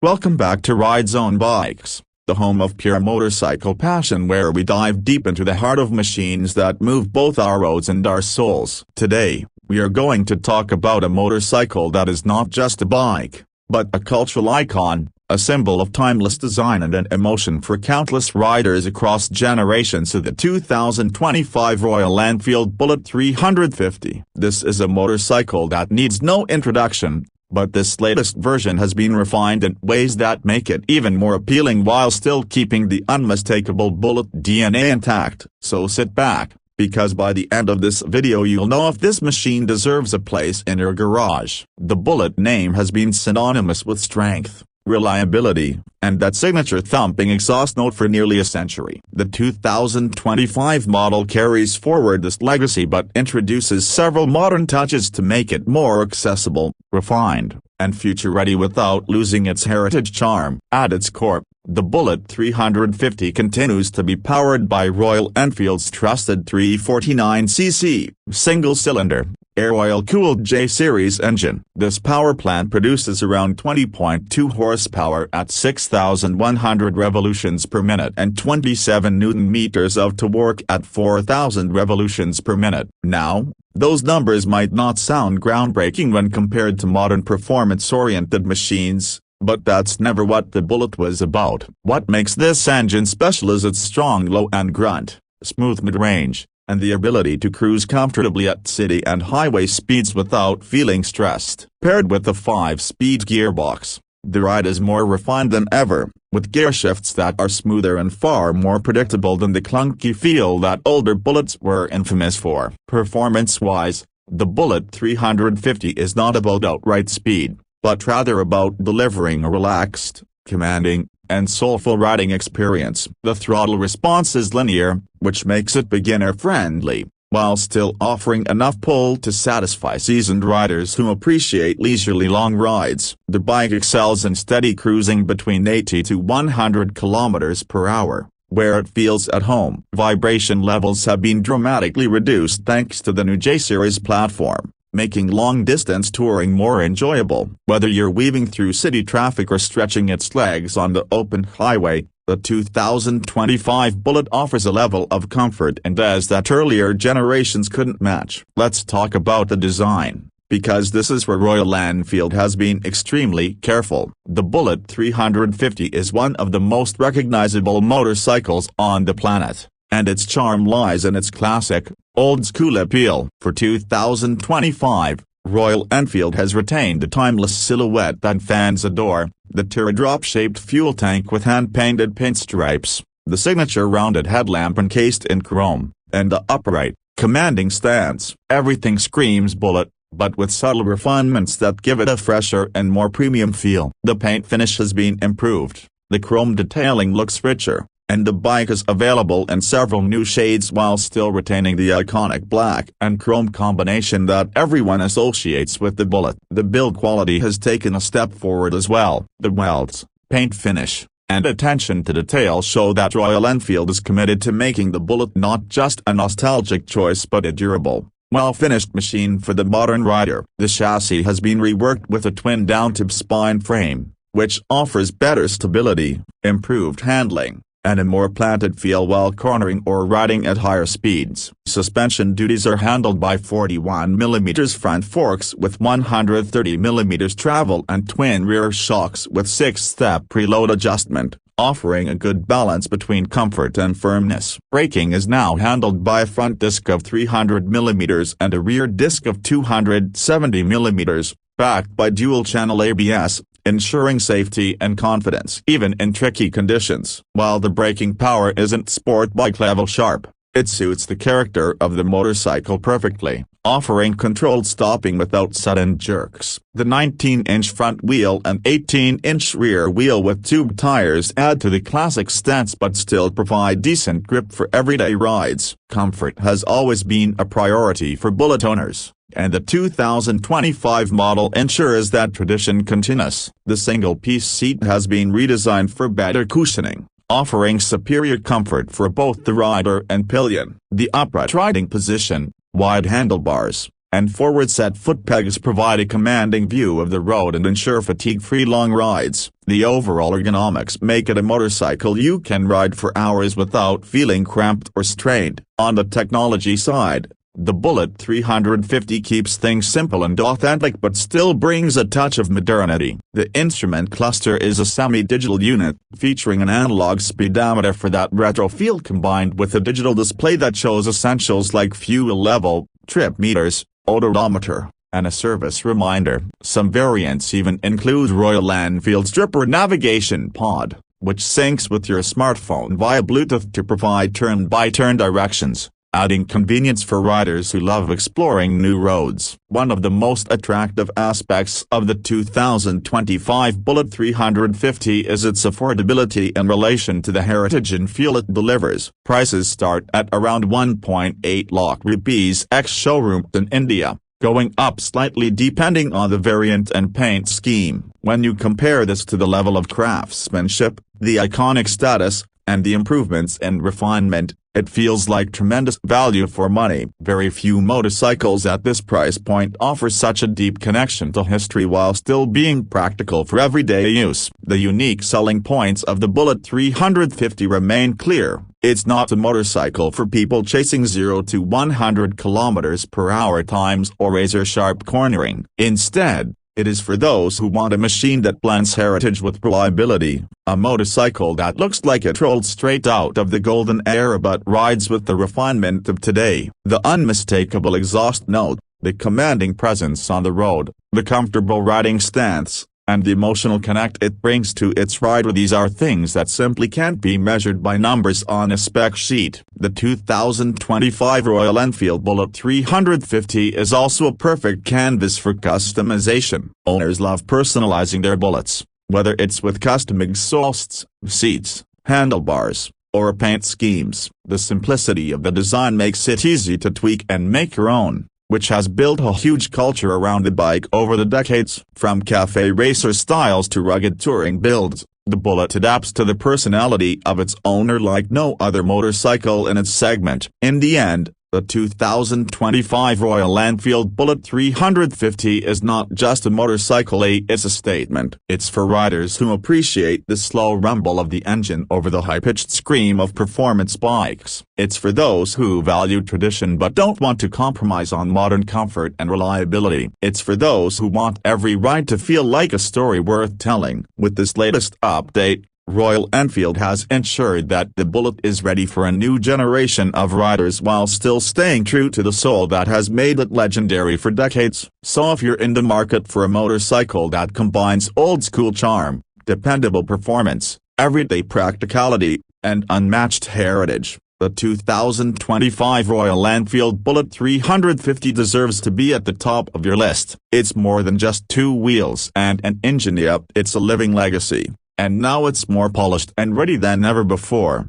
Welcome back to Ride Zone Bikes, the home of pure motorcycle passion, where we dive deep into the heart of machines that move both our roads and our souls. Today, we are going to talk about a motorcycle that is not just a bike, but a cultural icon, a symbol of timeless design and an emotion for countless riders across generations. The 2025 Royal Enfield Bullet 350. This is a motorcycle that needs no introduction, but this latest version has been refined in ways that make it even more appealing while still keeping the unmistakable Bullet DNA intact. So sit back, because by the end of this video you'll know if this machine deserves a place in your garage. The Bullet name has been synonymous with strength, reliability, and that signature thumping exhaust note for nearly a century. The 2025 model carries forward this legacy but introduces several modern touches to make it more accessible, refined, and future-ready without losing its heritage charm. At its core, the Bullet 350 continues to be powered by Royal Enfield's trusted 349cc, single-cylinder, air-oil-cooled J-series engine. This power plant produces around 20.2 horsepower at 6,100 revolutions per minute and 27 newton-meters of torque at 4,000 revolutions per minute. Now, those numbers might not sound groundbreaking when compared to modern performance-oriented machines, but that's never what the Bullet was about. What makes this engine special is its strong low and grunt, smooth mid-range, and the ability to cruise comfortably at city and highway speeds without feeling stressed. Paired with a 5-speed gearbox, the ride is more refined than ever, with gear shifts that are smoother and far more predictable than the clunky feel that older Bullets were infamous for. Performance-wise, the Bullet 350 is not about outright speed, but rather about delivering a relaxed, commanding, and soulful riding experience. The throttle response is linear, which makes it beginner-friendly, while still offering enough pull to satisfy seasoned riders who appreciate leisurely long rides. The bike excels in steady cruising between 80 to 100 km per hour, where it feels at home. Vibration levels have been dramatically reduced thanks to the new J-series platform, making long-distance touring more enjoyable. Whether you're weaving through city traffic or stretching its legs on the open highway, the 2025 Bullet offers a level of comfort and ease that earlier generations couldn't match. Let's talk about the design, because this is where Royal Enfield has been extremely careful. The Bullet 350 is one of the most recognizable motorcycles on the planet, and its charm lies in its classic, old-school appeal. For 2025, Royal Enfield has retained the timeless silhouette that fans adore: the teardrop-shaped fuel tank with hand-painted pinstripes, the signature rounded headlamp encased in chrome, and the upright, commanding stance. Everything screams Bullet, but with subtle refinements that give it a fresher and more premium feel. The paint finish has been improved, the chrome detailing looks richer, and the bike is available in several new shades while still retaining the iconic black and chrome combination that everyone associates with the Bullet. The build quality has taken a step forward as well. The welds, paint finish, and attention to detail show that Royal Enfield is committed to making the Bullet not just a nostalgic choice but a durable, well-finished machine for the modern rider. The chassis has been reworked with a twin down-tube spine frame, which offers better stability, improved handling, and a more planted feel while cornering or riding at higher speeds. Suspension duties are handled by 41mm front forks with 130mm travel and twin rear shocks with 6-step preload adjustment, offering a good balance between comfort and firmness. Braking is now handled by a front disc of 300mm and a rear disc of 270mm, backed by dual-channel ABS, ensuring safety and confidence even in tricky conditions. While the braking power isn't sport bike level sharp, it suits the character of the motorcycle perfectly, offering controlled stopping without sudden jerks. The 19-inch front wheel and 18-inch rear wheel with tube tires add to the classic stance but still provide decent grip for everyday rides. Comfort has always been a priority for Bullet owners, and the 2025 model ensures that tradition continues. The single-piece seat has been redesigned for better cushioning, offering superior comfort for both the rider and pillion. The upright riding position, wide handlebars, and forward-set foot pegs provide a commanding view of the road and ensure fatigue-free long rides. The overall ergonomics make it a motorcycle you can ride for hours without feeling cramped or strained. On the technology side, the Bullet 350 keeps things simple and authentic but still brings a touch of modernity. The instrument cluster is a semi-digital unit, featuring an analog speedometer for that retro feel combined with a digital display that shows essentials like fuel level, trip meters, odometer, and a service reminder. Some variants even include Royal Enfield's Stripper navigation pod, which syncs with your smartphone via Bluetooth to provide turn-by-turn directions, adding convenience for riders who love exploring new roads. One of the most attractive aspects of the 2025 Bullet 350 is its affordability in relation to the heritage and fuel it delivers. Prices start at around 1.8 lakh rupees ex-showroom in India, going up slightly depending on the variant and paint scheme. When you compare this to the level of craftsmanship, the iconic status, and the improvements in refinement, it feels like tremendous value for money. Very few motorcycles at this price point offer such a deep connection to history while still being practical for everyday use. The unique selling points of the Bullet 350 remain clear. It's not a motorcycle for people chasing 0 to 100 km/h times or razor-sharp cornering. Instead, it is for those who want a machine that blends heritage with reliability, a motorcycle that looks like it rolled straight out of the golden era but rides with the refinement of today. The unmistakable exhaust note, the commanding presence on the road, the comfortable riding stance, and the emotional connect it brings to its rider. These are things that simply can't be measured by numbers on a spec sheet. The 2025 Royal Enfield Bullet 350 is also a perfect canvas for customization. Owners love personalizing their Bullets, whether it's with custom exhausts, seats, handlebars, or paint schemes. The simplicity of the design makes it easy to tweak and make your own, which has built a huge culture around the bike over the decades. From cafe racer styles to rugged touring builds, the Bullet adapts to the personality of its owner like no other motorcycle in its segment. In the end, the 2025 Royal Enfield Bullet 350 is not just a motorcycle, it's a statement. It's for riders who appreciate the slow rumble of the engine over the high-pitched scream of performance bikes. It's for those who value tradition but don't want to compromise on modern comfort and reliability. It's for those who want every ride to feel like a story worth telling. With this latest update, Royal Enfield has ensured that the Bullet is ready for a new generation of riders while still staying true to the soul that has made it legendary for decades. So if you're in the market for a motorcycle that combines old-school charm, dependable performance, everyday practicality, and unmatched heritage, the 2025 Royal Enfield Bullet 350 deserves to be at the top of your list. It's more than just two wheels and an engine, it's a living legacy. And now it's more polished and ready than ever before.